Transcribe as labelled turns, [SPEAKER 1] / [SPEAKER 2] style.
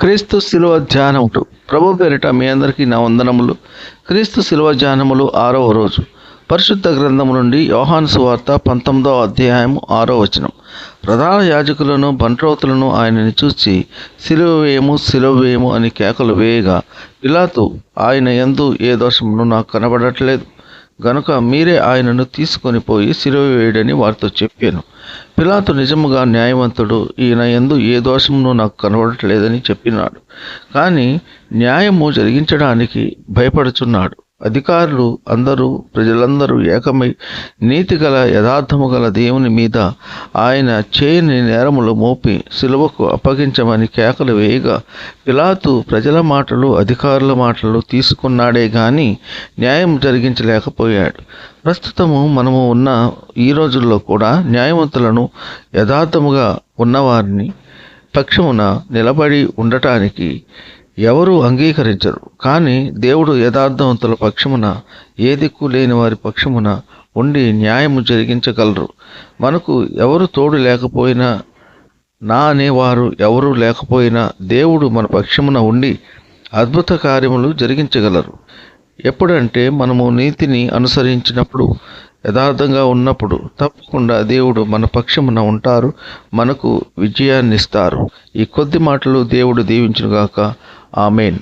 [SPEAKER 1] క్రీస్తు శిలువ ధ్యానములు. ప్రభు పేరిట మీ అందరికీ నా వందనములు. క్రీస్తు శిలువ ధ్యానములు 6వ రోజు. పరిశుద్ధ గ్రంథము నుండి యోహాను సువార్త 19వ అధ్యాయము 6వ వచనం. ప్రధాన యాజకులను బంట్రోతులను ఆయనని చూసి సిలువ వేయము, సిలువ వేయము అని కేకలు వేయగా, పిలాతు ఆయన యందు ఏ దోషమును నాకు కనబడట్లేదు గనుక మీరే ఆయనను తీసుకొని పోయి సిలువ వేయడని వారితో చెప్పాను. పిలాతు నిజముగా న్యాయవంతుడు, ఈయన యందు ఏ దోషమును నాకు కనబడట్లేదని చెప్పినాడు. కానీ న్యాయము జరిగించడానికి భయపడుచున్నాడు. అధికారులు అందరూ, ప్రజలందరూ ఏకమై నీతిగల యథార్థము గల దేవుని మీద ఆయన చేయని నేరములు మోపి సిలువకు అప్పగించమని కేకలు వేయగా, పిలాతు ప్రజల మాటలు, అధికారుల మాటలు తీసుకున్నాడే గాని న్యాయం జరిగించలేకపోయాడు. ప్రస్తుతము మనము ఉన్న ఈ రోజుల్లో కూడా న్యాయవంతులను, యథార్థముగా ఉన్నవారిని పక్షమున నిలబడి ఉండటానికి ఎవరు అంగీకరించరు. కానీ దేవుడు యథార్థవంతుల పక్షమున, ఏ దిక్కు లేని వారి పక్షమున ఉండి న్యాయము జరిగించగలరు. మనకు ఎవరు తోడు లేకపోయినా, నా అనేవారు ఎవరు లేకపోయినా దేవుడు మన పక్షమున ఉండి అద్భుత కార్యములు జరిగించగలరు. ఎప్పుడంటే మనము నీతిని అనుసరించినప్పుడు, యథార్థంగా ఉన్నప్పుడు తప్పకుండా దేవుడు మన పక్షమున ఉంటారు, మనకు విజయాన్ని ఇస్తారు. ఈ కొద్ది మాటలు దేవుడు దీవించునుగాక. ఆమేన్.